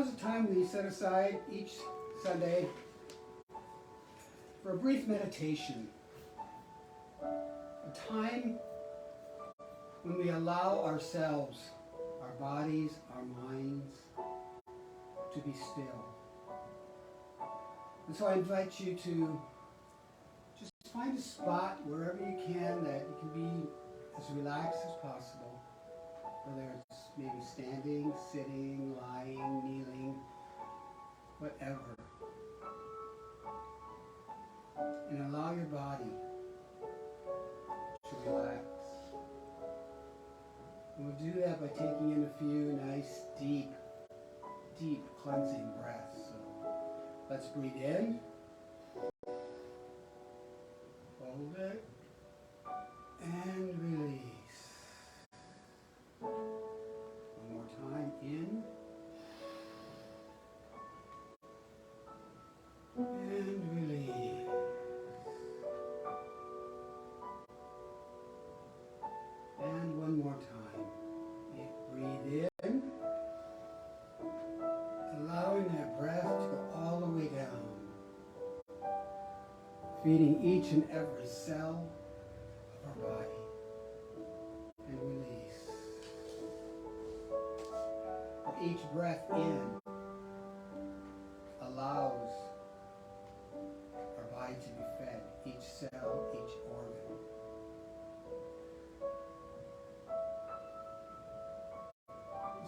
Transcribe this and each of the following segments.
is a time we set aside each Sunday for a brief meditation. A time when we allow ourselves, our bodies, our minds, to be still. And so I invite you to just find a spot wherever you can that you can be as relaxed as possible, whether it's maybe standing, sitting, lying, kneeling, whatever. And allow your body to relax. And we'll do that by taking in a few nice, deep cleansing breaths. So let's breathe in. Hold it. And release. One more time. In. And release. And one more time. Breathe in. Allowing that breath to go all the way down. Feeding each and every cell of our body. And release. Each breath in allows our body to be fed, each cell, each organ.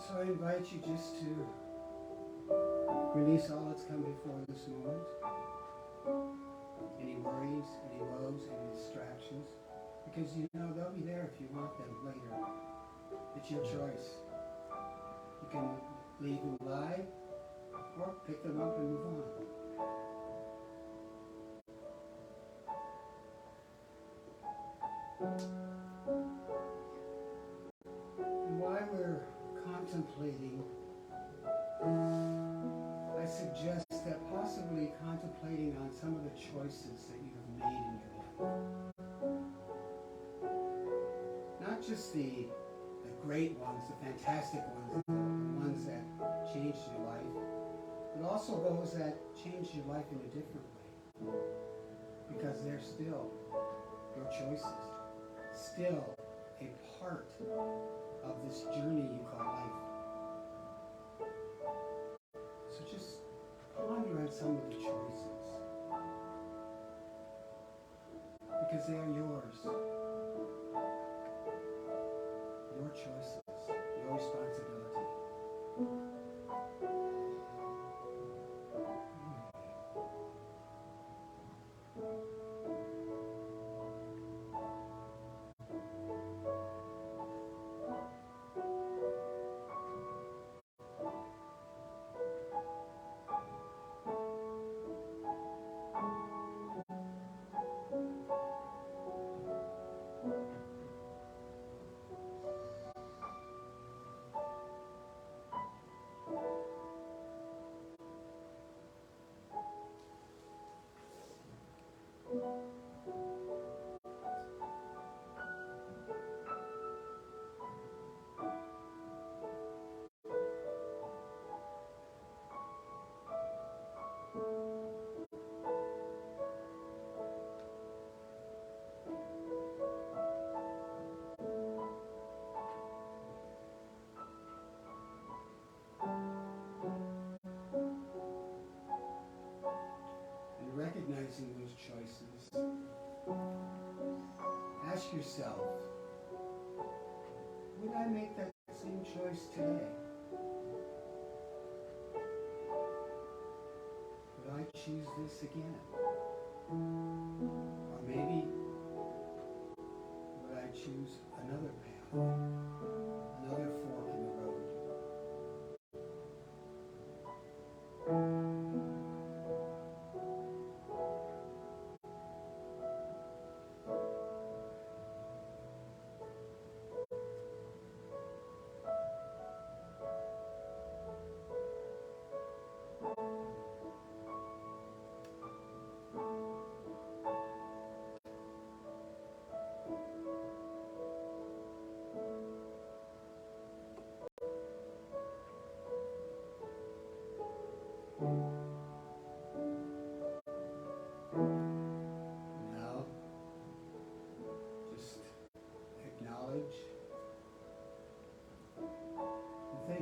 So I invite you just to release all that's come before this moment. Any worries, any woes, any distractions. Because you know they'll be there if you want them later. It's your choice. You can leave them lie or pick them up and move on. And while we're contemplating, I suggest that possibly contemplating on some of the choices that you have made in your life. Not just the great ones, the fantastic ones, the ones that changed your life, but also those that changed your life in a different way. Because they're still your choices, still a part of this journey you call life. So just ponder on some of the choices. Because they are yours. Your choices, your responsibility. Recognizing those choices, ask yourself, would I make that same choice today? Would I choose this again? Or maybe, would I choose another path, another fork in the road?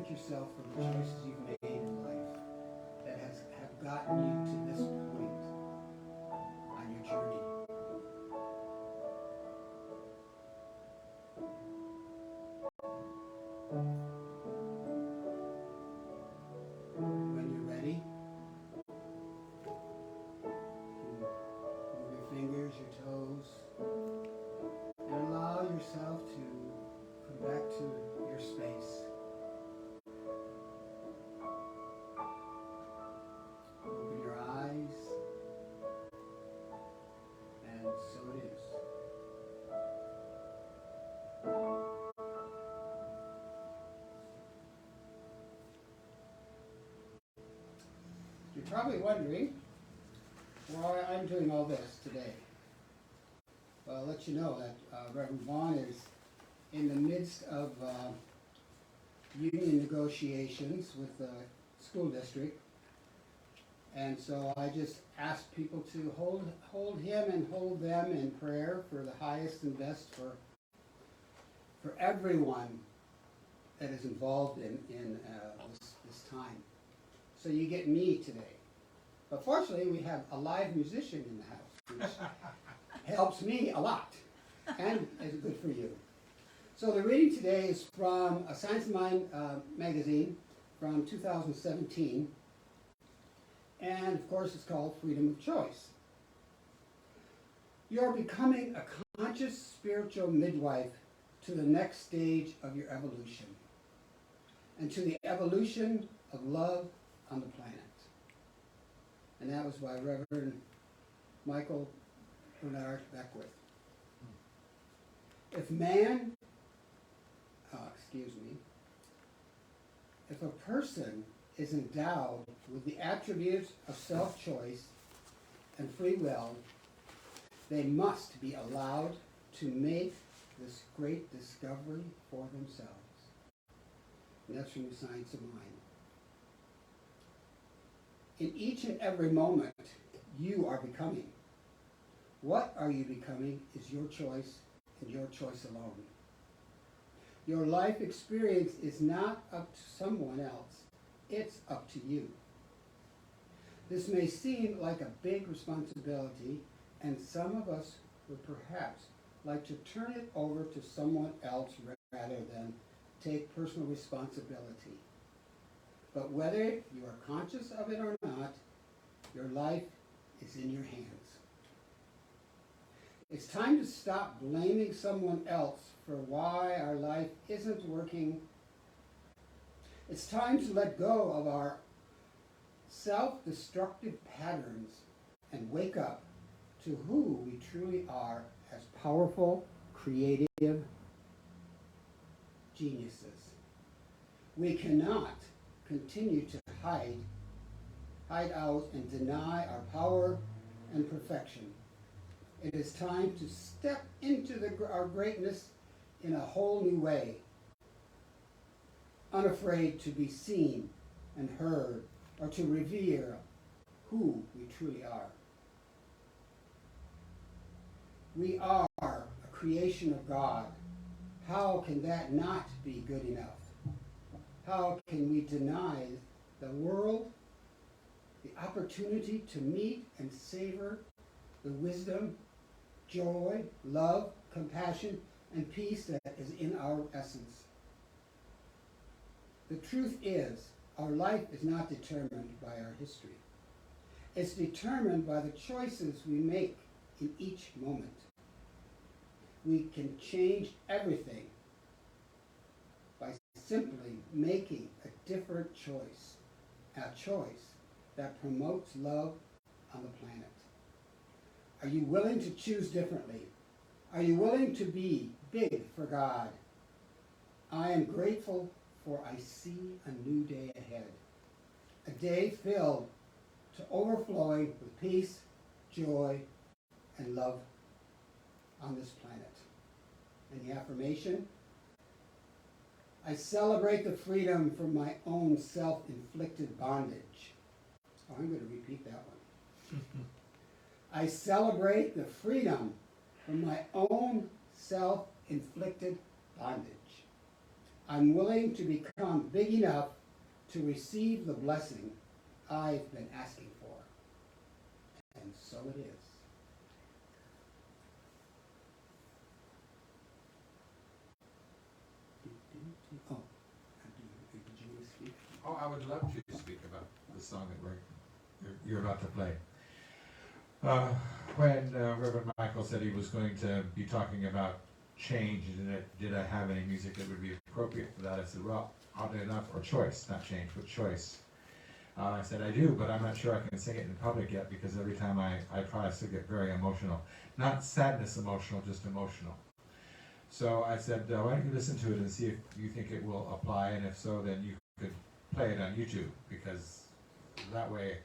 thank yourself for the choices you've made in life that have gotten you to this point on your journey. When you're ready, move your fingers, your toes, and allow yourself to come back to your space. Open your eyes, and so it is. You're probably wondering why I'm doing all this today. Well, I'll let you know that Reverend Vaughn is in the midst of union negotiations with the school district. And so I just asked people to hold him and hold them in prayer for the highest and best for everyone that is involved in this time. So you get me today. But fortunately, we have a live musician in the house, which helps me a lot and is good for you. So the reading today is from a Science of Mind magazine from 2017. And of course, it's called Freedom of Choice. You're becoming a conscious spiritual midwife to the next stage of your evolution and to the evolution of love on the planet. And that was by Reverend Mykal Beckwith. If a person is endowed with the attributes of self-choice and free will, they must be allowed to make this great discovery for themselves. And that's from the Science of Mind. In each and every moment, you are becoming. What are you becoming is your choice and your choice alone. Your life experience is not up to someone else. It's up to you. This may seem like a big responsibility, and some of us would perhaps like to turn it over to someone else rather than take personal responsibility. But whether you are conscious of it or not, your life is in your hands. It's time to stop blaming someone else for why our life isn't working. It's time to let go of our self-destructive patterns and wake up to who we truly are as powerful, creative geniuses. We cannot continue to hide out and deny our power and perfection. It is time to step into our greatness in a whole new way, unafraid to be seen and heard, or to revere who we truly are. We are a creation of God. How can that not be good enough? How can we deny the world the opportunity to meet and savor the wisdom, joy, love, compassion, and peace that is in our essence? The truth is, our life is not determined by our history. It's determined by the choices we make in each moment. We can change everything by simply making a different choice, a choice that promotes love on the planet. Are you willing to choose differently? Are you willing to be big for God? I am grateful for I see a new day ahead. A day filled to overflowing with peace, joy, and love on this planet. And the affirmation: I celebrate the freedom from my own self-inflicted bondage. Oh, I'm going to repeat that one. I celebrate the freedom from my own self-inflicted bondage. I'm willing to become big enough to receive the blessing I've been asking for. And so it is. Oh, did you want to speak? Oh, I would love to speak about the song that you're about to play. When Reverend Mykal said he was going to be talking about change, and did I have any music that would be appropriate for that? I said, well, oddly enough, or choice, not change, but choice. I said, I do, but I'm not sure I can sing it in public yet, because every time I try, I still get very emotional. Not sadness emotional, just emotional. So I said, why don't you listen to it and see if you think it will apply, and if so, then you could play it on YouTube, because that way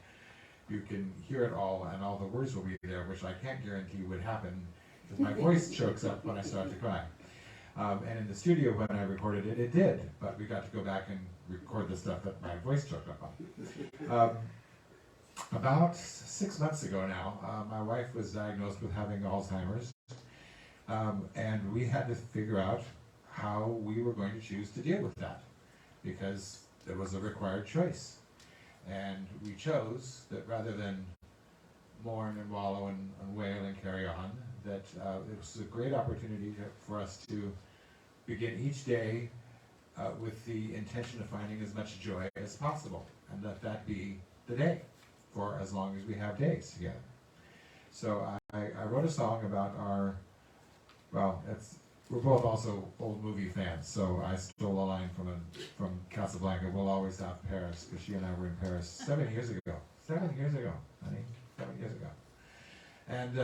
you can hear it all, and all the words will be there, which I can't guarantee would happen, because my voice chokes up when I start to cry. And in the studio when I recorded it, it did, but we got to go back and record the stuff that my voice choked up on. About 6 months ago now, my wife was diagnosed with having Alzheimer's, and we had to figure out how we were going to choose to deal with that, because there was a required choice. And we chose that rather than mourn and wallow and wail and carry on, that it was a great opportunity for us to begin each day with the intention of finding as much joy as possible, and let that be the day for as long as we have days together. So I wrote a song about our, well, we're both also old movie fans, so I stole a line from Casablanca, we'll always have Paris, because she and I were in Paris 7 years ago. 7 years ago, honey, 7 years ago. And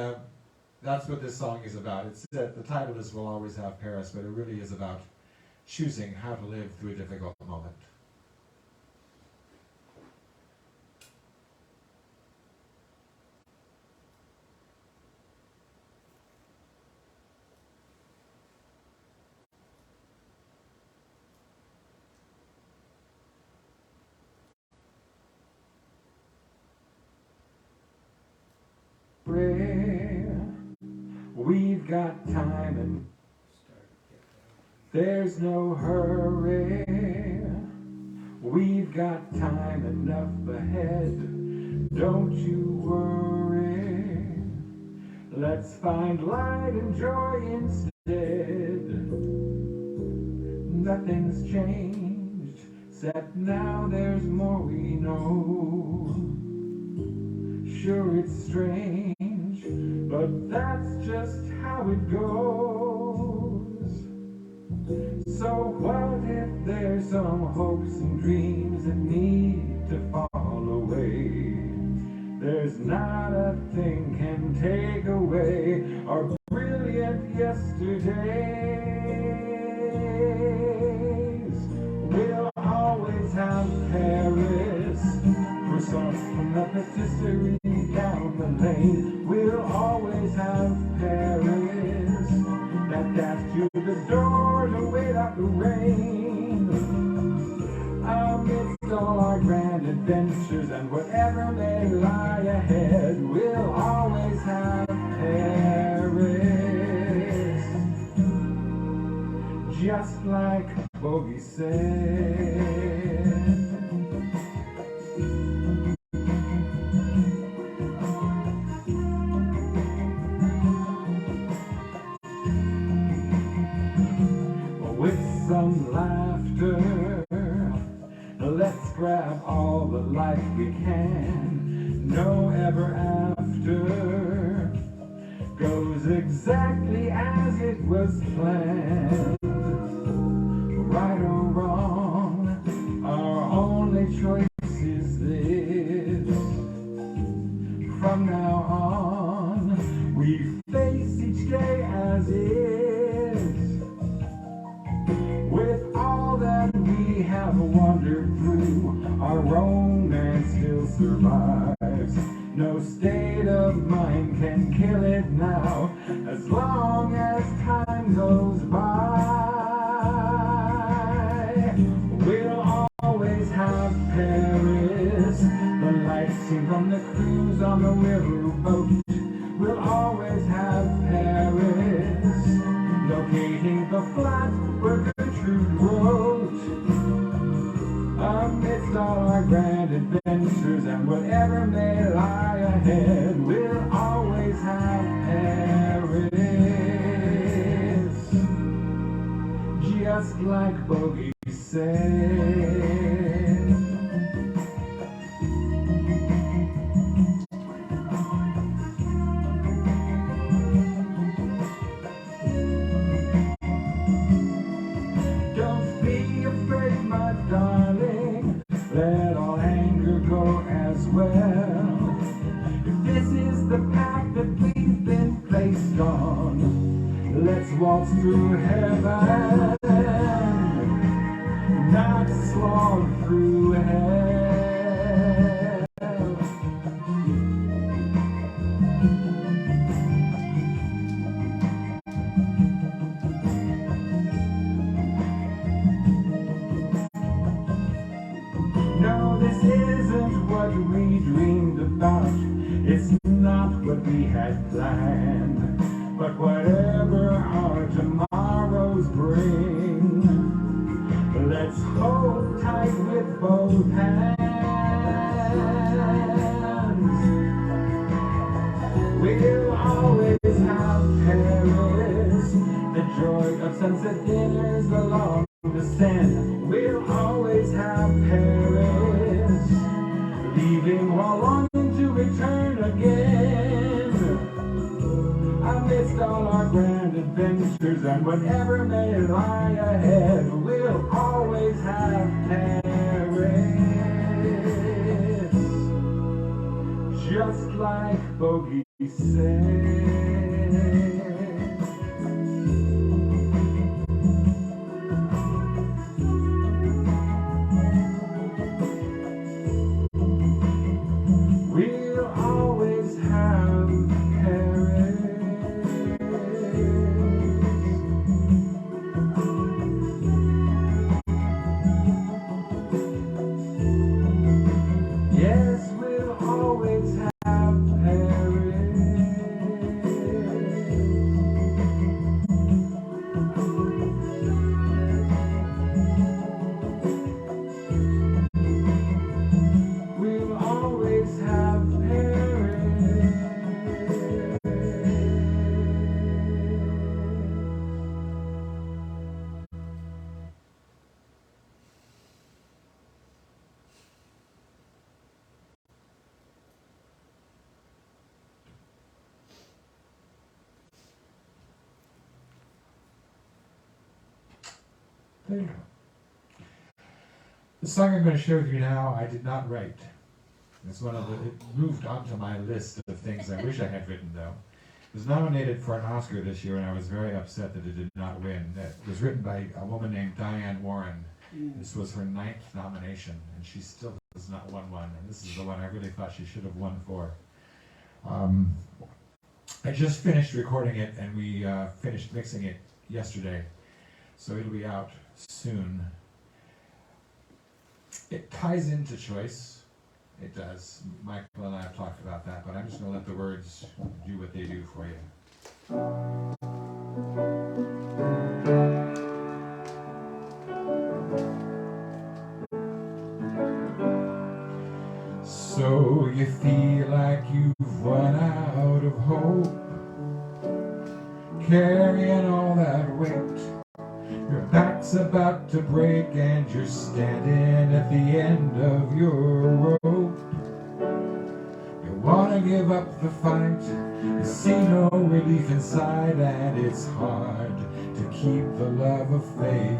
that's what this song is about. The title is We'll Always Have Paris, but it really is about choosing how to live through a difficult moment. We've got time and there's no hurry. We've got time enough ahead. Don't you worry. Let's find light and joy instead. Nothing's changed, except now there's more we know. Sure, it's strange, but that's just how it goes. So what if there's some hopes and dreams that need to fall away? There's not a thing can take away our brilliant yesterdays. We'll always have Paris for some of its history down the lane. We'll always have Paris that dashed you the door to wait out the rain. Amidst all our grand adventures and whatever may lie ahead, we'll always have Paris. Just like Bogey said. With some laughter, let's grab all the life we can. No ever after goes exactly as it was planned. Right or wrong, our only choice is this. From now on, we face each day as is. With all that we have wandered through, our romance still survives. No state of mind can kill it now, as long as time goes by. We'll always have Paris, the lights seen from the cruise on the river boat. We'll always have Paris, locating the flat where Gertrude wrote. just like Bogey said. Don't be afraid, my darling, let all anger go as well. If this is the path that we've been placed on, let's waltz through heaven, not slog through hell. No, this isn't what we dreamed about. It's not what we had planned. But whatever our tomorrows bring, let's hold tight with both hands. We'll always have Paris, the joy of sunset dinners along the Seine. We'll always have Paris, leaving while longing to return again. Amidst all our grand adventures and whatever may lie ahead, we'll always have Paris, just like Bogey said. We'll always have Paris. Yes, we'll always have Paris. We'll always have Paris. There you go. The song I'm going to share with you now, I did not write. It's one of the, it moved onto my list of things I wish I had written though. It was nominated for an Oscar this year and I was very upset that it did not win. It was written by a woman named Diane Warren. This was her 9th nomination and she still has not won one. And this is the one I really thought she should have won for. I just finished recording it and we finished mixing it yesterday. So it'll be out soon. It ties into choice. It does. Mykal and I have talked about that, but I'm just going to let the words do what they do for you. So you feel like you've run out of hope, carrying all that weight. Your back's about to break and you're standing at the end of your rope. You wanna give up the fight, you see no relief inside, and it's hard to keep the love of faith.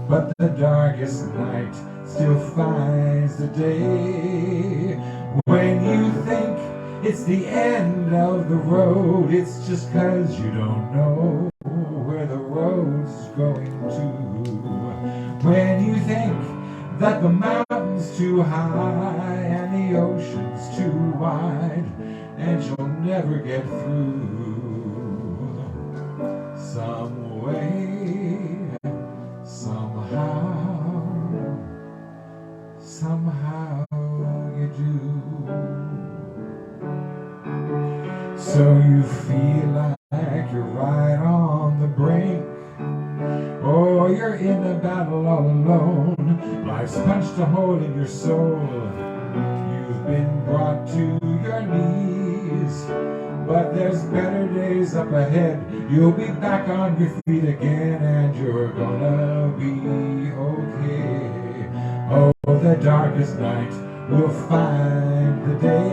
But the darkest night still finds the day. When you think it's the end of the road, it's just 'cause you don't know where the road's going to. When you think that the mountain's too high and the ocean's too wide and you'll never get through, some way, somehow you do. So you feel like you're right on the brink, or you're in a battle all alone. Life's punched a hole in your soul. You've been brought to your knees, but there's better days up ahead. You'll be back on your feet again, and you're gonna be okay. Oh, the darkest night will find the day.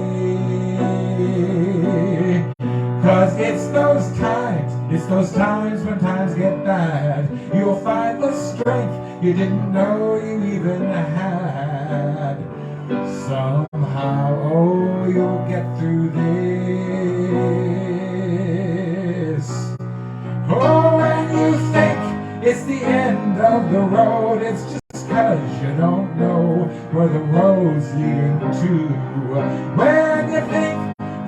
'Cause it's those times when times get bad. You'll find the strength you didn't know you even had. Somehow, oh, you'll get through this. Oh, when you think it's the end of the road, it's just 'cause you don't know where the road's leading to. When you think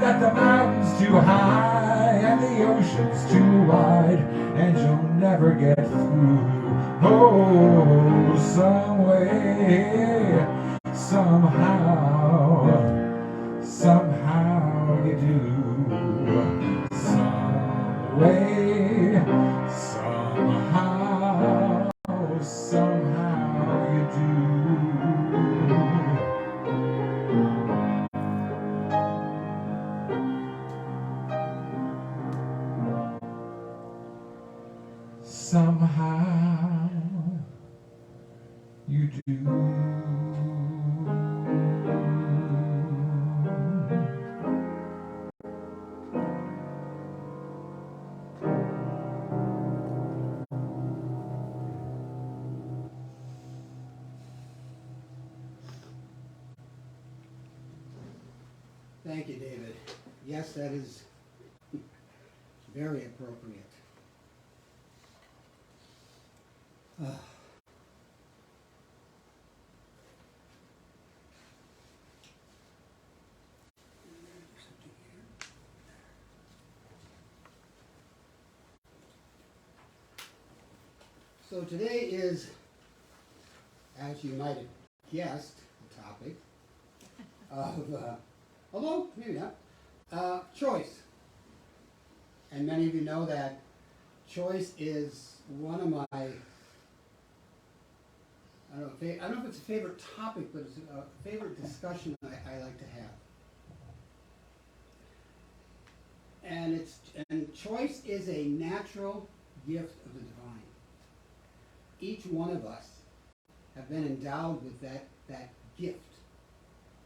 that the mountain's too high and the ocean's too wide and you'll never get through. Oh, some way, somehow you do. Some way, somehow you do. Somehow you do. Thank you, David. Yes, that is very appropriate. So today is, as you might have guessed, the topic of, although maybe not, choice. And many of you know that choice is one of my, I don't know if it's a favorite topic, but it's a favorite discussion I like to have. And choice is a natural gift of the divine. Each one of us have been endowed with that gift,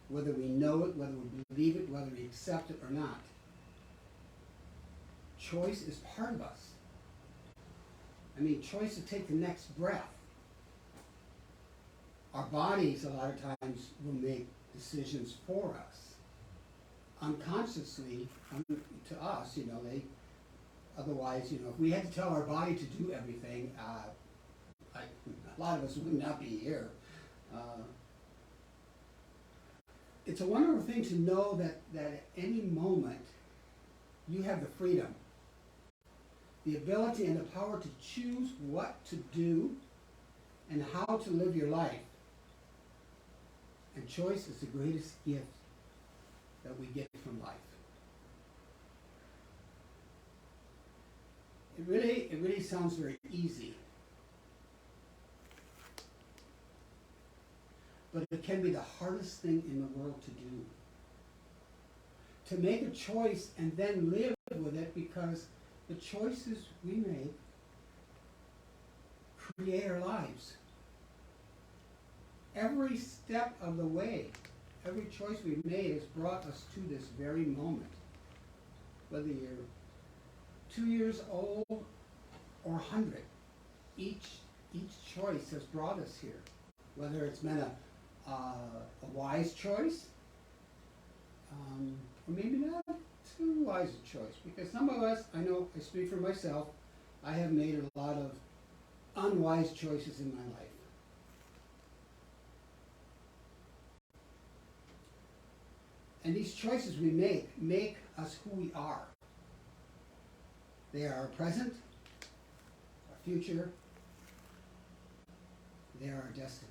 whether we know it, whether we believe it, whether we accept it or not. Choice is part of us. I mean, choice to take the next breath. Our bodies, a lot of times, will make decisions for us. Unconsciously, to us, otherwise, if we had to tell our body to do everything, a lot of us would not be here. It's a wonderful thing to know that at any moment, you have the freedom, the ability and the power to choose what to do and how to live your life. And choice is the greatest gift that we get from life. It really sounds very easy. But it can be the hardest thing in the world to do. To make a choice and then live with it, because the choices we make create our lives. Every step of the way, every choice we've made has brought us to this very moment. Whether you're 2 years old or 100, each choice has brought us here. Whether it's been a wise choice, or maybe not too wise a choice, because some of us, I know, I speak for myself, I have made a lot of unwise choices in my life. And these choices we make us who we are. They are our present, our future, they are our destiny.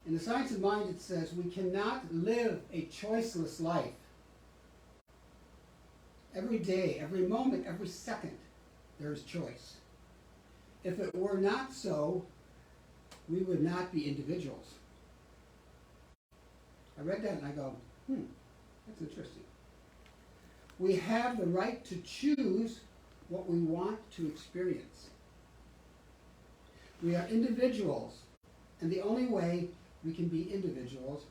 In the Science of Mind, it says we cannot live a choiceless life. Every day, every moment, every second, there is choice. If it were not so, we would not be individuals. I read that and I go, that's interesting. We have the right to choose what we want to experience. We are individuals, and the only way we can be individuals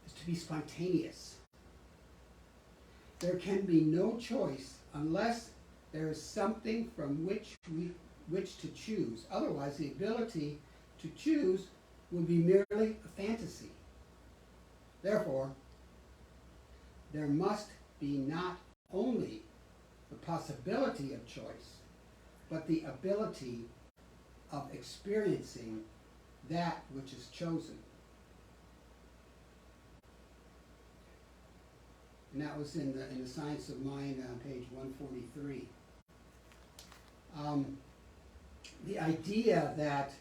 is to be spontaneous. There can be no choice unless there is something from which to choose. Otherwise, the ability to choose would be merely a fantasy. Therefore, there must be not only the possibility of choice, but the ability of experiencing that which is chosen. And that was in the Science of Mind on page 143. The idea that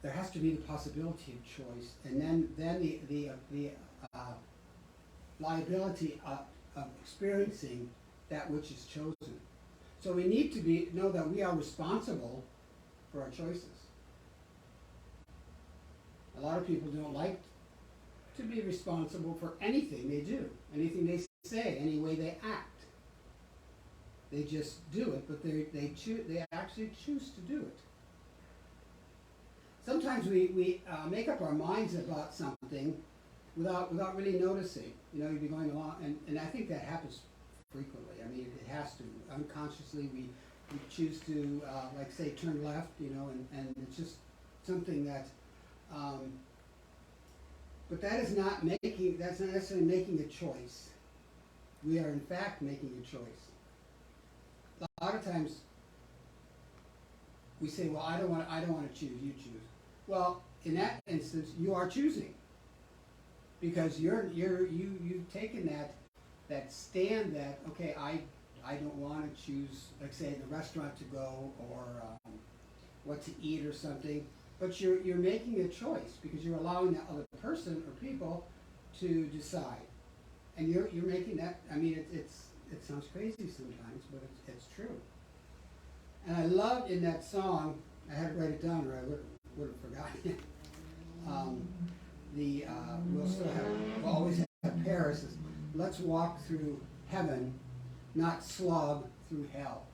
there has to be the possibility of choice, and then the liability of experiencing that which is chosen. So we need to know that we are responsible for our choices. A lot of people don't like to be responsible for anything they do, anything they say, any way they act. They just do it, but they actually choose to do it. Sometimes we make up our minds about something without really noticing. You know, you'd be going along, and I think that happens frequently. I mean, it has to. Unconsciously, we choose to, like say, turn left, you know, and it's just something that, but that's not necessarily making a choice. We are in fact making a choice. A lot of times we say, well, I don't want to choose, you choose. Well, in that instance, you are choosing, because you've taken that stand that, okay, I don't want to choose, like say, the restaurant to go, or what to eat or something, but you're making a choice because you're allowing that other person or people to decide, and you're making that. I mean, it sounds crazy sometimes, but it's true. And I love in that song, I had to write it down or I would have forgotten it. We'll always have Paris. Let's walk through heaven, not slog through hell.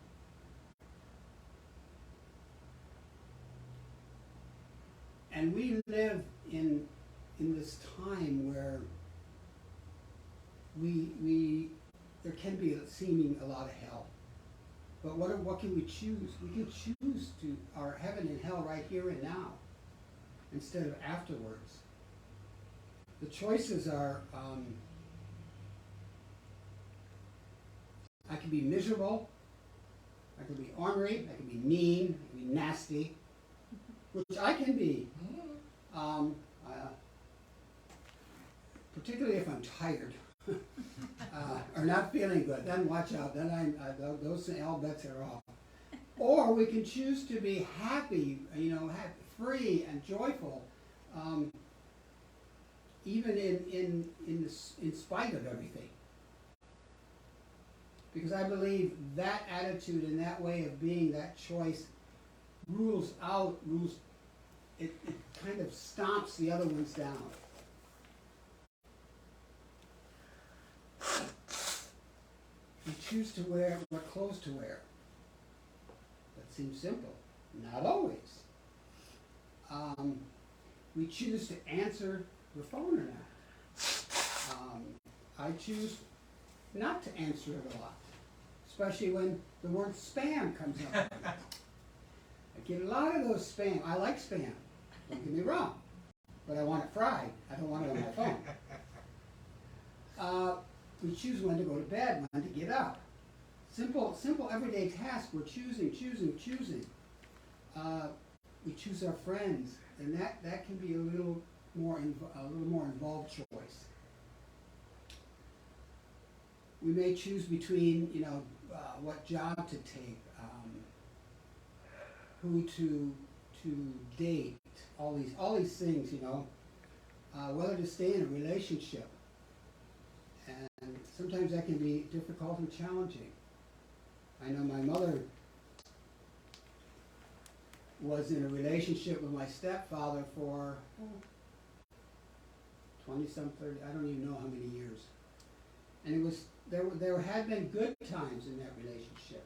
And we live in this time where there can be seeming a lot of hell. But what can we choose? We can choose to our heaven and hell right here and now, instead of afterwards. The choices are, I can be miserable, I can be ornery, I can be mean, I can be nasty, which I can be. Particularly if I'm tired. Or not feeling good, then watch out. Then those all bets are off. Or we can choose to be happy, free and joyful, even in spite of everything. Because I believe that attitude and that way of being, that choice, it kind of stomps the other ones down. We choose to wear what clothes to wear. That seems simple. Not always. We choose to answer the phone or not. I choose not to answer it a lot, especially when the word spam comes up. I get a lot of those spam. I like spam. Don't get me wrong, but I want it fried. I don't want it on my phone. We choose when to go to bed, when to get up. Simple everyday tasks. We're choosing. We choose our friends, and that can be a little more involved choice. We may choose between what job to take, who to date, all these things, whether to stay in a relationship. And sometimes that can be difficult and challenging. I know my mother was in a relationship with my stepfather for 20-some, 30, I don't even know how many years. And it was, there had been good times in that relationship.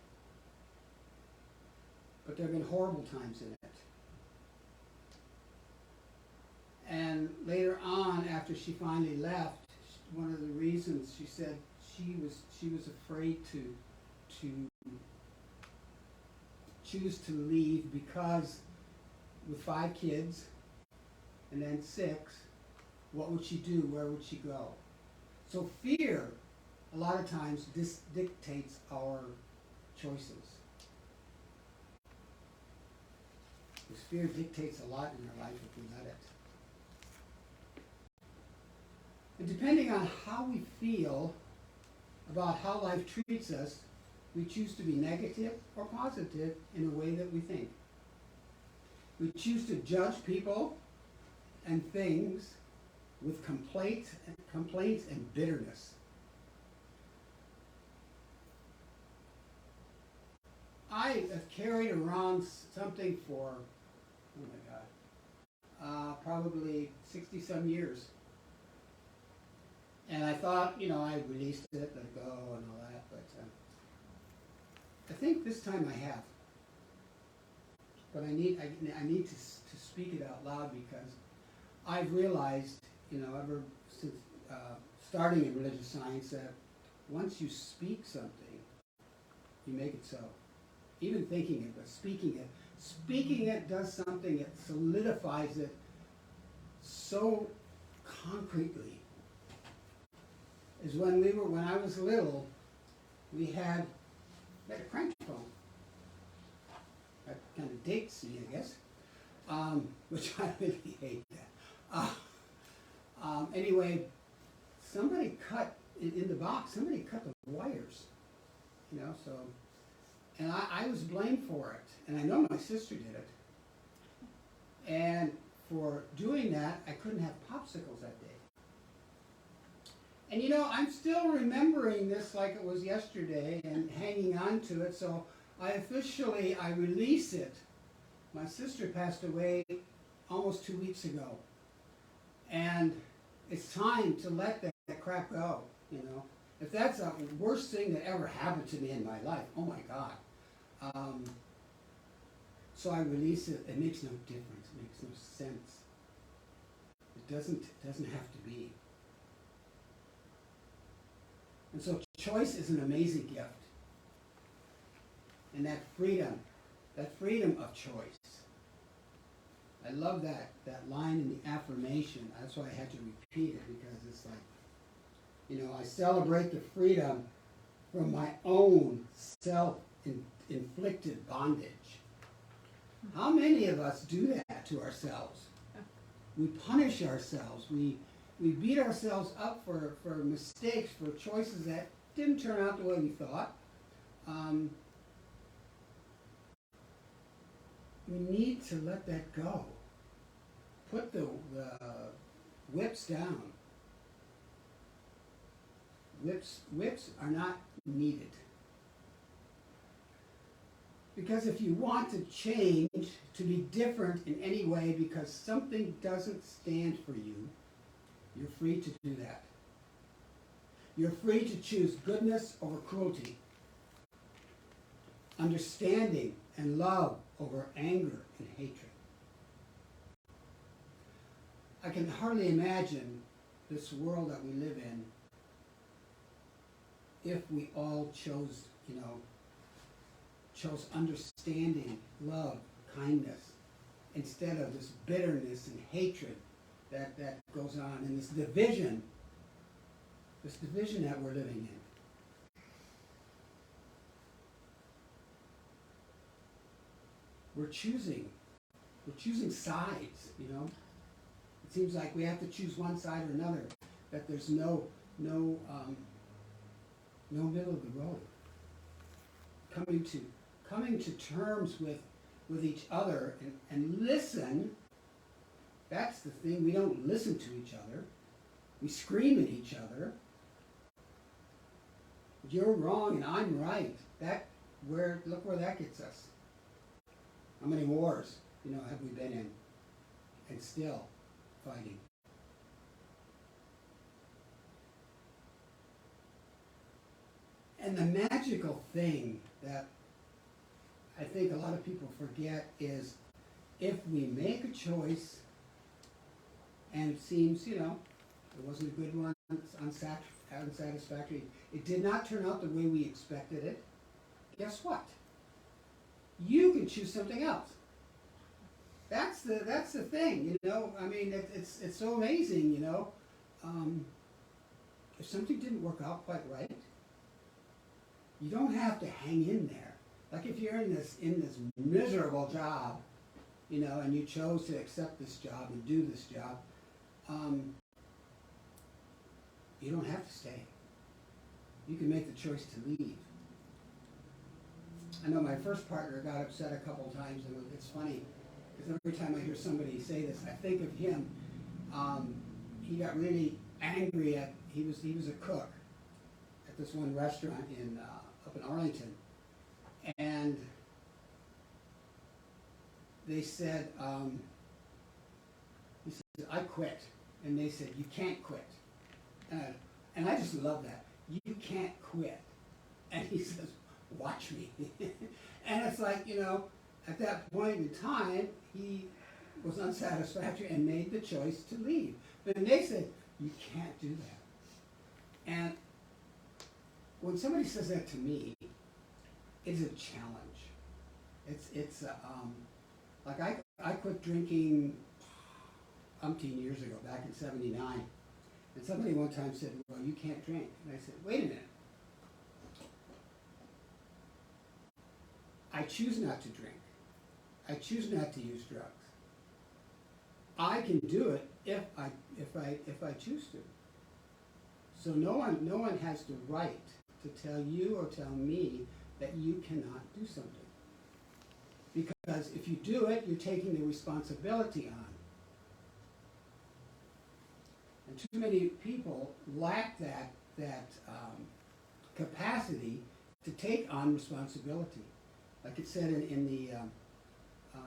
But there have been horrible times in it. And later on, after she finally left, one of the reasons she said she was afraid to choose to leave because with 5 kids and then 6, what would she do? Where would she go? So fear, a lot of times, dictates our choices. Because fear dictates a lot in our life if we let it. And depending on how we feel about how life treats us, we choose to be negative or positive in a way that we think. We choose to judge people and things with complaints and bitterness. I have carried around something for, oh my God, probably 60-some years. And I thought, I released it, let it go, and all that, but I think this time I have. But I need to speak it out loud because I've realized, ever since starting in religious science, that once you speak something, you make it so. Even thinking it, but speaking it does something, it solidifies it so concretely. Is when I was little, we had a crank phone. That kind of dates me, I guess, which I really hate that. Anyway, somebody cut, in the box, somebody cut the wires, so, and I was blamed for it, and I know my sister did it. And for doing that, I couldn't have popsicles that day. And I'm still remembering this like it was yesterday and hanging on to it, so I release it. My sister passed away almost 2 weeks ago. And it's time to let that crap go, If that's the worst thing that ever happened to me in my life, oh my God. So I release it. It makes no difference. It makes no sense. It doesn't have to be. And so choice is an amazing gift. And that freedom of choice. I love that line in the affirmation. That's why I had to repeat it, because it's like, I celebrate the freedom from my own self-inflicted bondage. How many of us do that to ourselves? We punish ourselves. We beat ourselves up for mistakes, for choices that didn't turn out the way we thought. We need to let that go. Put the whips down. Whips are not needed. Because if you want to change, to be different in any way because something doesn't stand for you, you're free to do that. You're free to choose goodness over cruelty, understanding and love over anger and hatred. I can hardly imagine this world that we live in if we all chose understanding, love, kindness, instead of this bitterness and hatred that goes on, and this division that we're living in. We're choosing sides, It seems like we have to choose one side or another, that there's no middle of the road. Coming to terms with each other and listen. That's the thing. We don't listen to each other. We scream at each other. You're wrong and I'm right. Look where that gets us. How many wars, have we been in? And still fighting. And the magical thing that I think a lot of people forget is if we make a choice and it seems, it wasn't a good one, it's unsatisfactory, it did not turn out the way we expected it, guess what? You can choose something else. That's the thing, I mean, it's so amazing, if something didn't work out quite right, you don't have to hang in there. Like if you're in this miserable job, and you chose to accept this job and do this job, you don't have to stay. You can make the choice to leave. I know my first partner got upset a couple times, and it's funny, because every time I hear somebody say this, I think of him. He got really angry he was a cook at this one restaurant up in Arlington, and they said, he said, I quit. And they said, you can't quit. And I just love that. You can't quit. And he says, watch me. And it's like, at that point in time, he was unsatisfactory and made the choice to leave. But they said, you can't do that. And when somebody says that to me, it's a challenge. It's like I quit drinking umpteen years ago, back in '79, and somebody one time said, well, you can't drink. And I said, wait a minute. I choose not to drink. I choose not to use drugs. I can do it if I choose to. So no one has the right to tell you or tell me that you cannot do something. Because if you do it, you're taking the responsibility on. And too many people lack that capacity to take on responsibility. Like it said in the I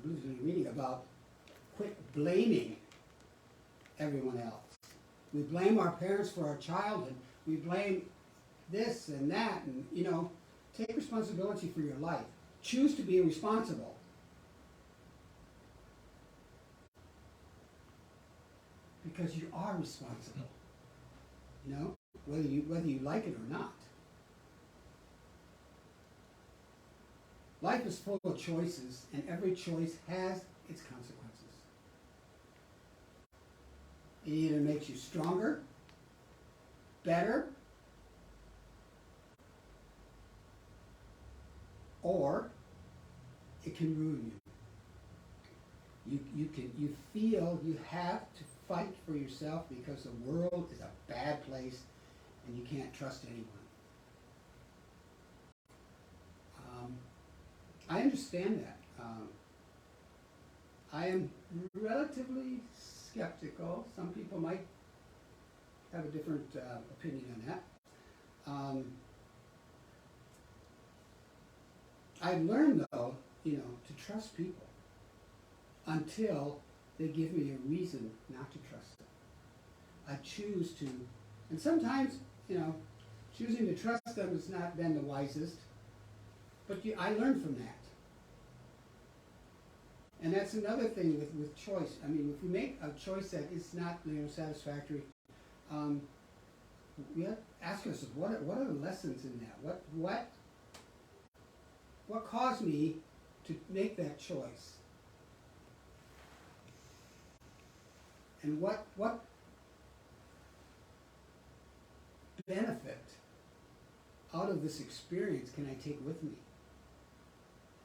believe it was in a reading about quit blaming everyone else. We blame our parents for our childhood. We blame this and that, and take responsibility for your life. Choose to be responsible. Because you are responsible. Whether you like it or not. Life is full of choices, and every choice has its consequences. It either makes you stronger, better, or it can ruin you. You feel you have to fight for yourself because the world is a bad place and you can't trust anyone. I understand that. I am relatively skeptical. Some people might have a different opinion on that. I've learned, though, to trust people until they give me a reason not to trust them. I choose to, and sometimes, choosing to trust them has not been the wisest, but I learned from that. And that's another thing with choice. I mean, if we make a choice that is not satisfactory, we have to ask ourselves, what are the lessons in that? What caused me to make that choice? And what benefit out of this experience can I take with me?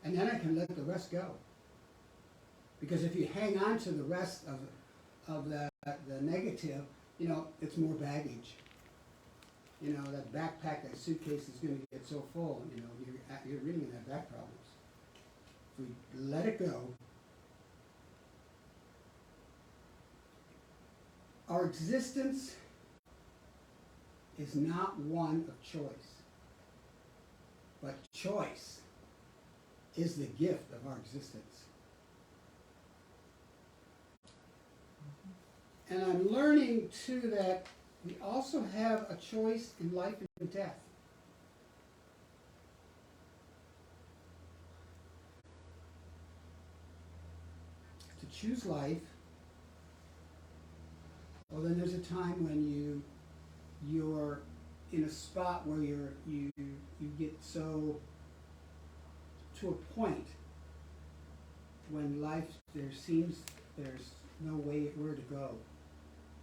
And then I can let the rest go. Because if you hang on to the rest of the negative, it's more baggage. That backpack, that suitcase is going to get so full, you're really going to have back problems. If we let it go, our existence is not one of choice, but choice is the gift of our existence. And I'm learning too that we also have a choice in life and death. To choose life, well, then there's a time when you're in a spot where you get so to a point when life there's no way where to go.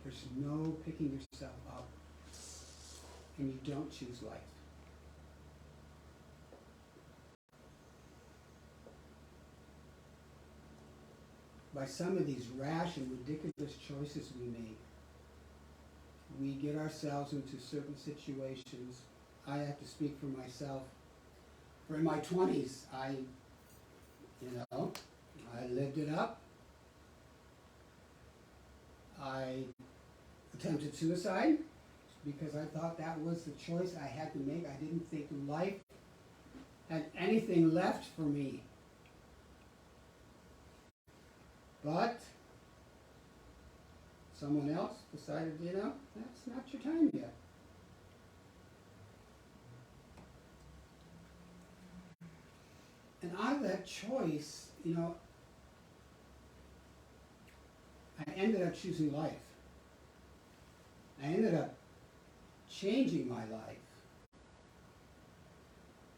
There's no picking yourself up, and you don't choose life. By some of these rash and ridiculous choices we make, we get ourselves into certain situations. I have to speak for myself. For in my 20s, I lived it up. I attempted suicide because I thought that was the choice I had to make. I didn't think life had anything left for me. But someone else decided, that's not your time yet. And out of that choice, I ended up choosing life. I ended up changing my life.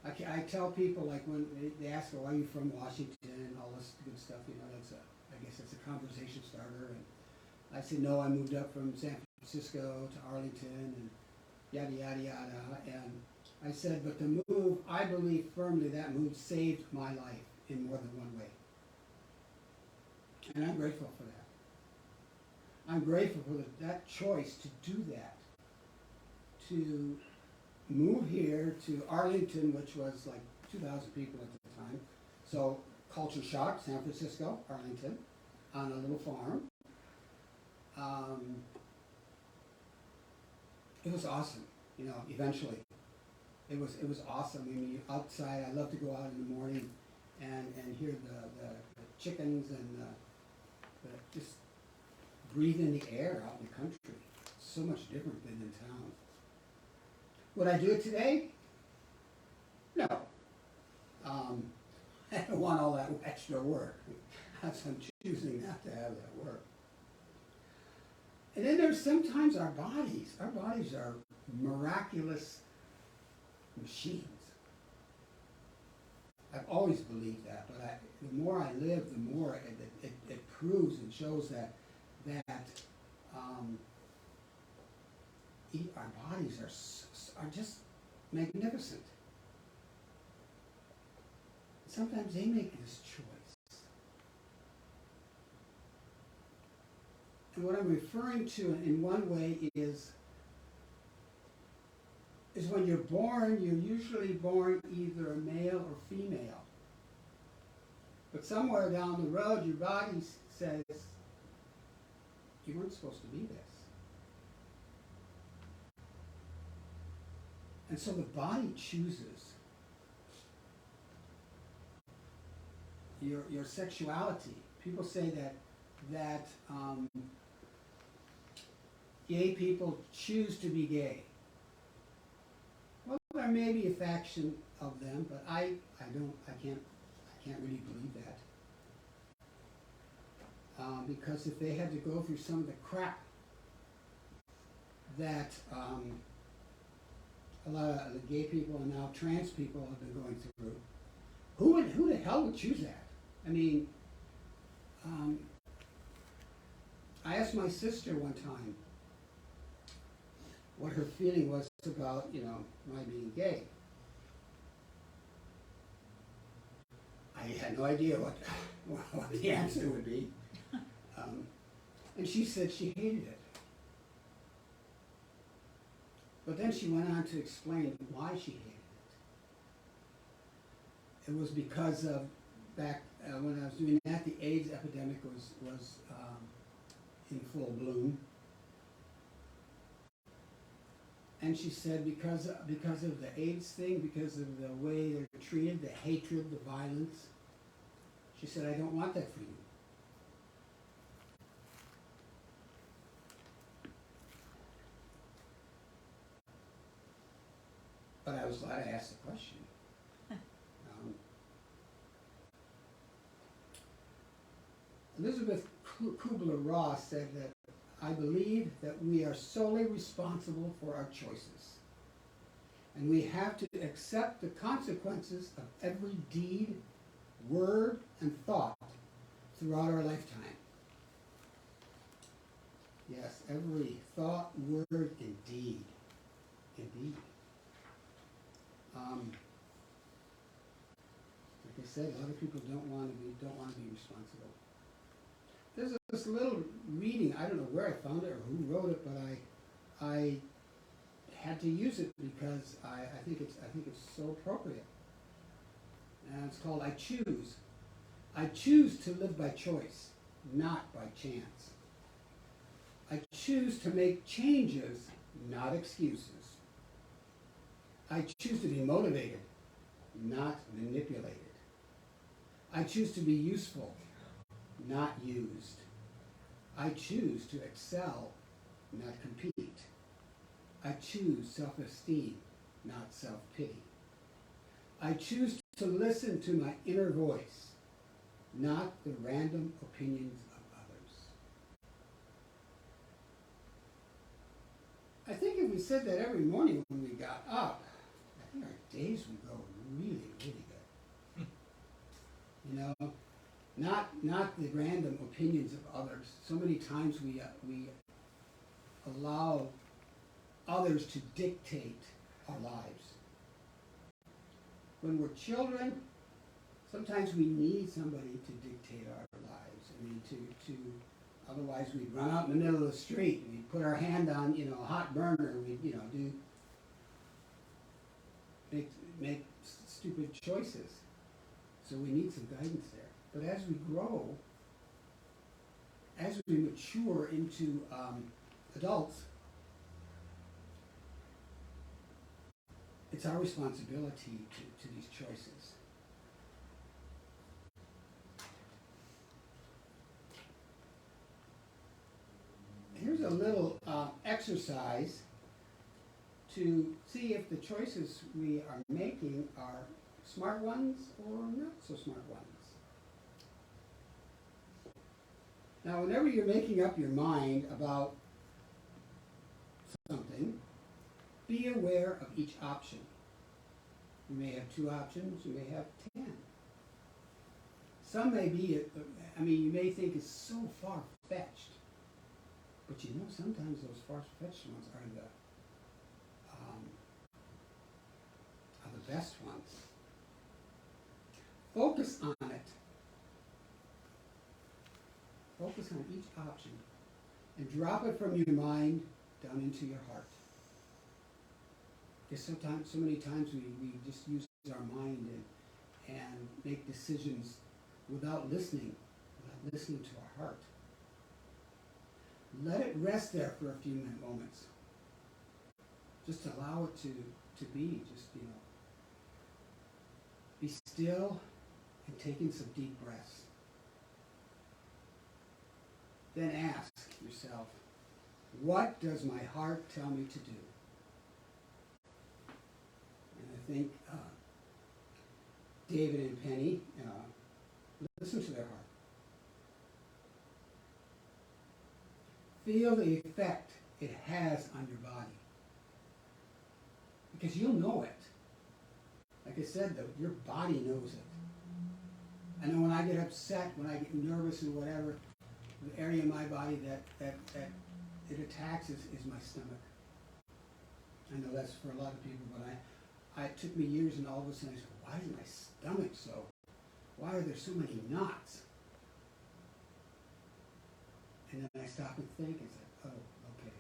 I tell people, like, when they ask, why are you from Washington, and all this good stuff, I guess that's a conversation starter. And I said, no, I moved up from San Francisco to Arlington, and yada, yada, yada. And I said, but the move, I believe firmly that move saved my life in more than one way. And I'm grateful for that. I'm grateful for that choice to do that. To move here to Arlington, which was like 2,000 people at the time. So culture shock, San Francisco, Arlington, on a little farm. It was awesome, eventually. It was awesome. I mean, outside, I love to go out in the morning and hear the chickens and just breathe in the air out in the country. It's so much different than in town. Would I do it today? No. I don't want all that extra work. I'm choosing not to have that work. And then there's sometimes our bodies. Our bodies are miraculous machines. I've always believed that, but the more I live, the more it proves and shows that our bodies are just magnificent. Sometimes they make this choice. And what I'm referring to in one way is when you're born, you're usually born either a male or female. But somewhere down the road, your body says, you weren't supposed to be this. And so the body chooses your sexuality. People say that gay people choose to be gay. Well, there may be a faction of them, but I can't really believe that. Because if they had to go through some of the crap that a lot of the gay people and now trans people have been going through, who the hell would choose that? I mean, I asked my sister one time what her feeling was about, my being gay. I had no idea what the answer would be. And she said she hated it. But then she went on to explain why she hated it. It was because of back when I was doing that, the AIDS epidemic was in full bloom. And she said because of the AIDS thing, because of the way they're treated, the hatred, the violence, she said, I don't want that for you. but I was glad I asked the question. Elizabeth Kubler-Ross said that, "I believe that we are solely responsible for our choices, and we have to accept the consequences of every deed, word, and thought throughout our lifetime." Yes, every thought, word, and deed. Indeed. Like I said, a lot of people don't want to be responsible. There's this little reading, I don't know where I found it or who wrote it, but I had to use it because I think it's so appropriate. And it's called "I Choose." I choose to live by choice, not by chance. I choose to make changes, not excuses. I choose to be motivated, not manipulated. I choose to be useful, not used. I choose to excel, not compete. I choose self-esteem, not self-pity. I choose to listen to my inner voice, not the random opinions of others. I think if we said that every morning when we got up, I think our days would go really, really good. You know, not the random opinions of others. So many times we allow others to dictate our lives. When we're children, sometimes we need somebody to dictate our lives. I mean, to otherwise we'd run out in the middle of the street and we'd put our hand on, a hot burner, and we'd, make stupid choices. So we need some guidance there. But as we grow, as we mature into adults, it's our responsibility to these choices. Here's a little exercise to see if the choices we are making are smart ones or not so smart ones. Now, whenever you're making up your mind about something, be aware of each option. You may have 2 options, you may have 10. Some may be, you may think it's so far-fetched, but sometimes those far-fetched ones are the best ones. Focus on it. Focus on each option and drop it from your mind down into your heart. Because so many times we just use our mind and make decisions without listening to our heart. Let it rest there for a few moments. Just allow it to be. Just, be still and take in some deep breaths. Then ask yourself, what does my heart tell me to do? And I think David and Penny listen to their heart. Feel the effect it has on your body. Because you'll know it. Like I said, though, your body knows it. I know when I get upset, when I get nervous and whatever, the area of my body that it attacks is my stomach. I know that's for a lot of people, but it took me years, and all of a sudden I said, why is my stomach so? Why are there so many knots? And then I stop and think and say, oh, okay.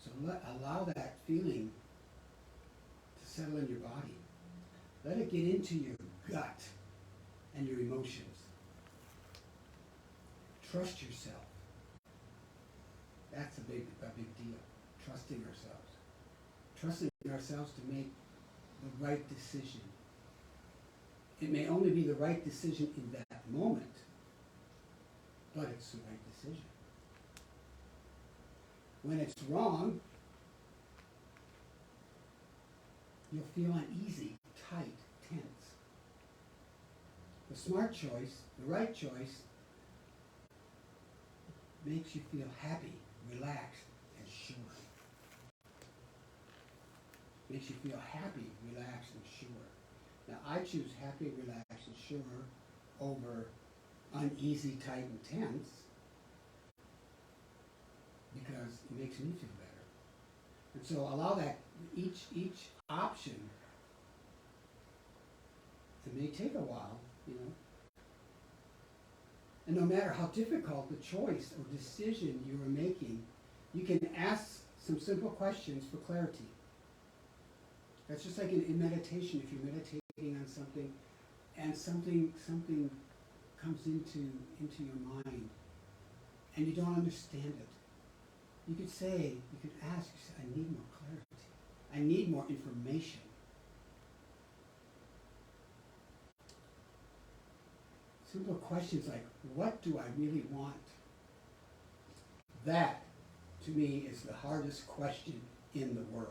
So allow that feeling to settle in your body. Let it get into your gut and your emotions. Trust yourself. That's a big deal. Trusting ourselves. Trusting ourselves to make the right decision. It may only be the right decision in that moment, but it's the right decision. When it's wrong, you'll feel uneasy, tight, tense. The smart choice, the right choice, makes you feel happy, relaxed, and sure. Makes you feel happy, relaxed, and sure. Now, I choose happy, relaxed, and sure over uneasy, tight, and tense because it makes me feel better. And so allow that, each option, it may take a while, you know. And no matter how difficult the choice or decision you are making, you can ask some simple questions for clarity. That's just like in meditation. If you're meditating on something and something comes into your mind and you don't understand it, you could ask, I need more clarity. I need more information. Simple questions like, what do I really want? That, to me, is the hardest question in the world.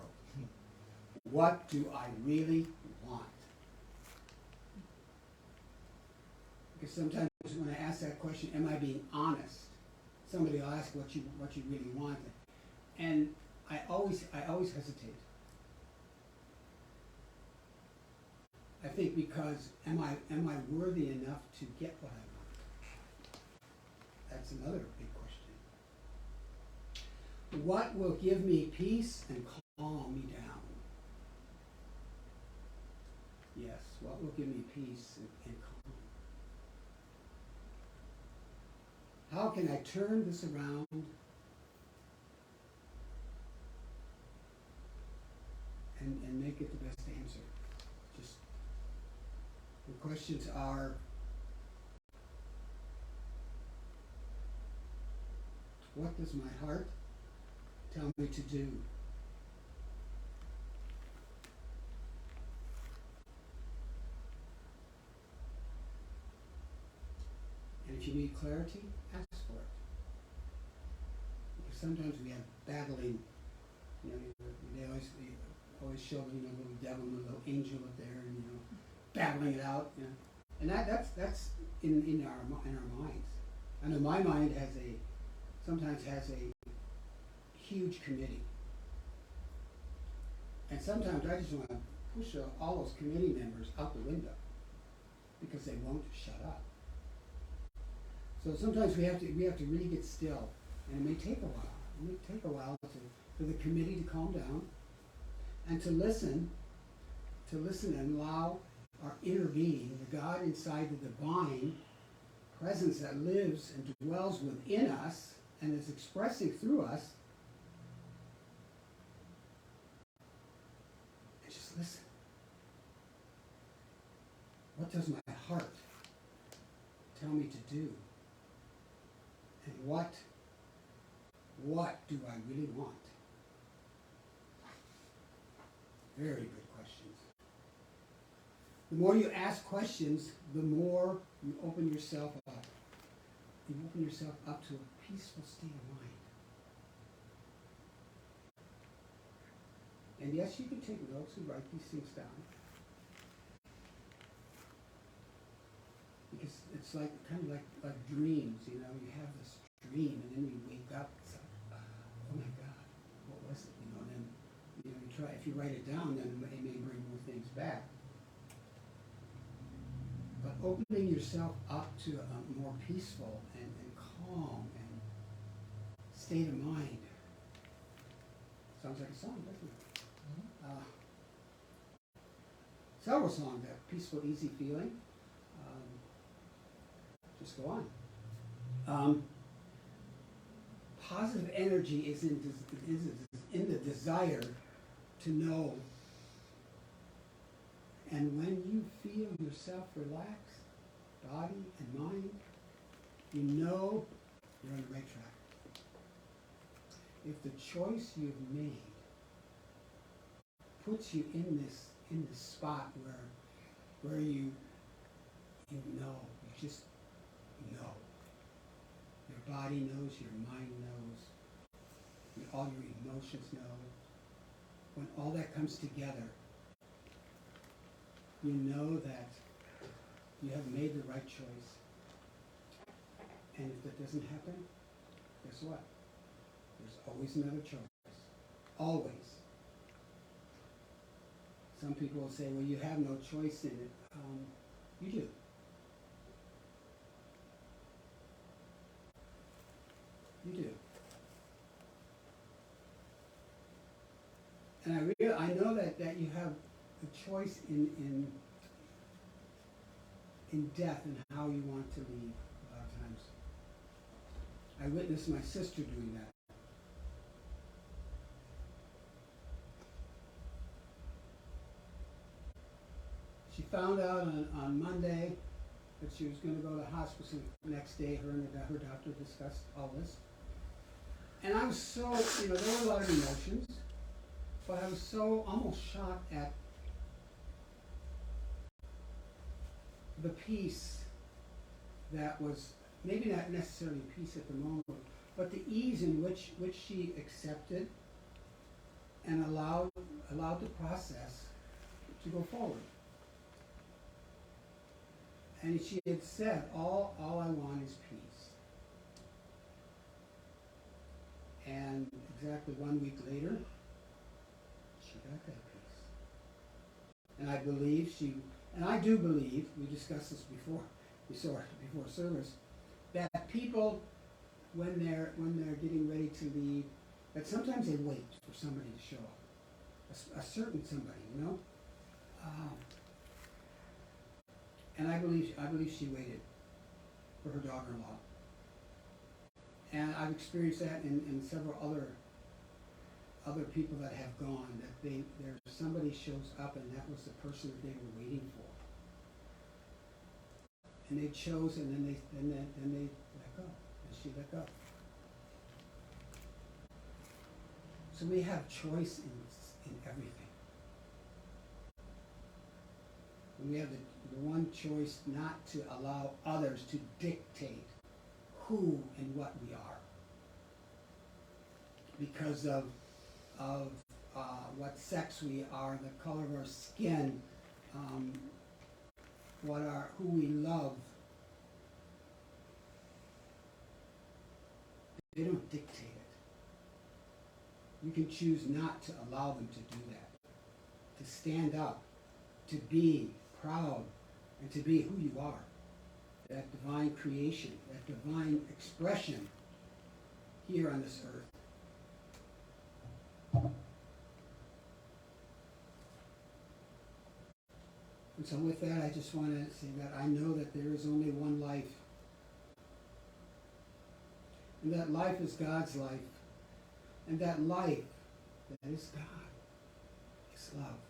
What do I really want? Because sometimes when I ask that question, am I being honest? Somebody will ask what you really want, and I always hesitate. I think because am I worthy enough to get what I want? That's another big question. What will give me peace and calm me down? Yes, what will give me peace and calm? How can I turn this around and make it the best answer? Just the questions are, what does my heart tell me to do? And if you need clarity, ask for it. Because sometimes we have battling, you know, they always show, you know, a little devil and a little angel up there, and, you know, battling it out, you know. And that's in our minds. I know my mind sometimes has a huge committee. And sometimes I just want to push all those committee members out the window because they won't shut up. So sometimes we have to really get still, and it may take a while. It may take a while for the committee to calm down and to listen and allow our inner being, the God inside the divine presence that lives and dwells within us and is expressing through us, and just listen. What does my heart tell me to do? And what do I really want? Very good questions. The more you ask questions, the more you open yourself up. You open yourself up to a peaceful state of mind. And yes, you can take notes and write these things down. Because it's like kind of like dreams, you know. You have this dream, and then you wake up. It's like, oh my God, what was it? You know. And then, you know, you try. If you write it down, then it may bring more things back. But opening yourself up to a more peaceful and calm and state of mind sounds like a song, doesn't it? Several songs have peaceful, easy feeling. Just go on. Positive energy is in the desire to know. And when you feel yourself relaxed, body and mind, you know you're on the right track. If the choice you've made puts you in this spot where you just know. Your body knows, your mind knows, all your emotions know. When all that comes together, you know that you have made the right choice. And if that doesn't happen, guess what? There's always another choice. Always. Some people will say, well, you have no choice in it. You do. You do. And I know that you have a choice in death and how you want to leave a lot of times. I witnessed my sister doing that. She found out on Monday that she was going to go to the hospital the next day. Her and her doctor discussed all this. And I was so, there were a lot of emotions, but I was so almost shocked at the peace that was, maybe not necessarily peace at the moment, but the ease in which she accepted and allowed the process to go forward. And she had said, all I want is peace. And exactly 1 week later, she got that peace. And I do believe, we discussed this before service, that people, when they're getting ready to leave, that sometimes they wait for somebody to show up, a certain somebody, and I believe she waited for her daughter-in-law. And I've experienced that in several other people that have gone, that somebody shows up and that was the person that they were waiting for. And they chose, and then they let go, and she let go. So we have choice in everything. And we have the one choice not to allow others to dictate who and what we are, because of what sex we are, the color of our skin, who we love. They don't dictate it. You can choose not to allow them to do that, to stand up, to be proud, and to be who you are. That divine creation, that divine expression here on this earth. And so with that, I just want to say that I know that there is only one life. And that life is God's life. And that life, that is God, is love.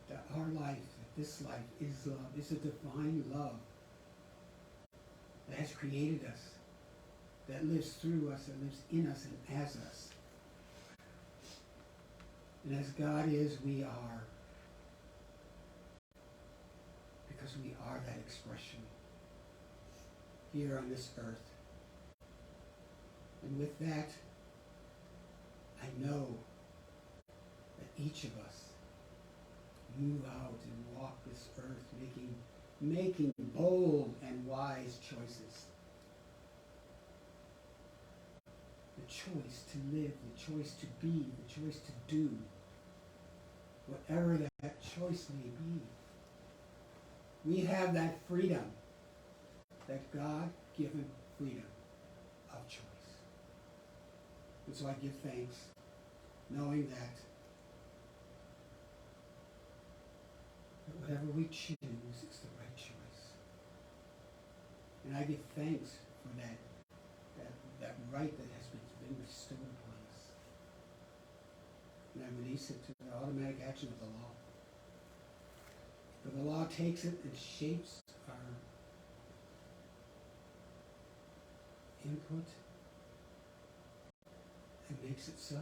That our life, that this life is love, is a divine love that has created us, that lives through us, that lives in us and as us. And as God is, we are. Because we are that expression here on this earth. And with that, I know that each of us move out and walk this earth making bold and wise choices. The choice to live, the choice to be, the choice to do, whatever that choice may be. We have that freedom, that God-given freedom of choice. And so I give thanks, knowing that whatever we choose is the right choice. And I give thanks for that right that has been bestowed upon us. And I release it to the automatic action of the law. For the law takes it and shapes our input and makes it so.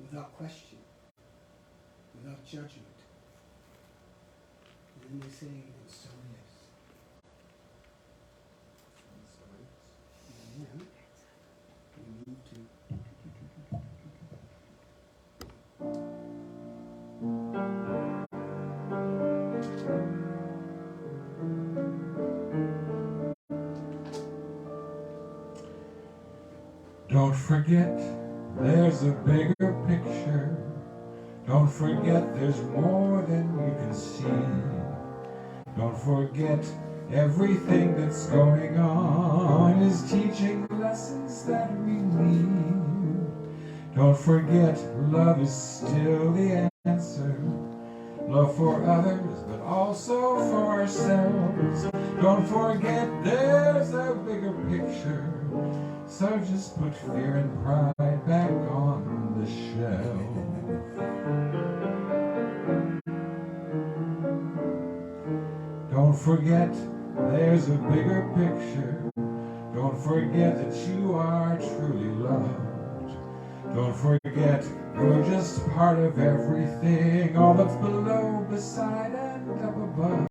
Without question, without judgment. And then they say, and so it is. Yeah. We move to Don't forget, there's a bigger picture. Don't forget, there's more than you can see. Don't forget, everything that's going on is teaching lessons that we need. Don't forget, love is still the answer. Love for others, but also for ourselves. Don't forget, there's a bigger picture. So just put fear and pride back on the shelf. Don't forget, there's a bigger picture. Don't forget that you are truly loved. Don't forget, you're just part of everything, all that's below, beside, and up above.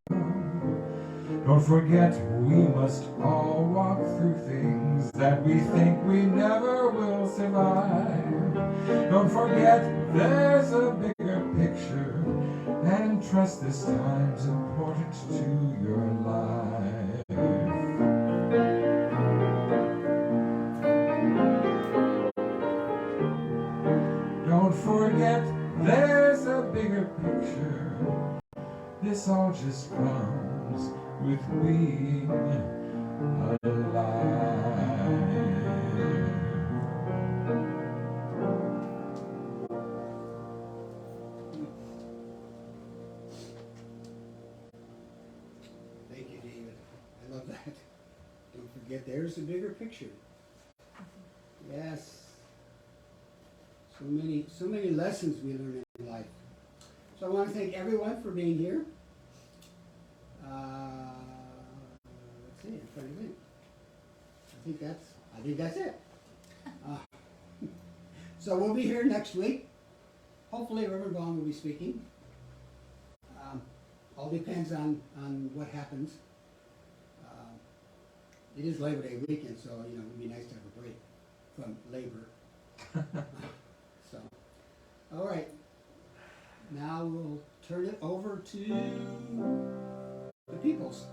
Don't forget, we must all walk through things that we think we never will survive. Don't forget, there's a bigger picture, and trust this time's important to your life. Don't forget, there's a bigger picture. This all just comes with being alive. Thank you, David. I love that. Don't forget, there's a bigger picture. Yes. So many lessons we learn in life. So I want to thank everyone for being here. Let's see, I'm trying to think. I think that's it. So we'll be here next week. Hopefully Reverend Vaughn will be speaking. All depends on what happens. It is Labor Day weekend, so it would be nice to have a break from labor. So, all right. Now we'll turn it over to the peoples.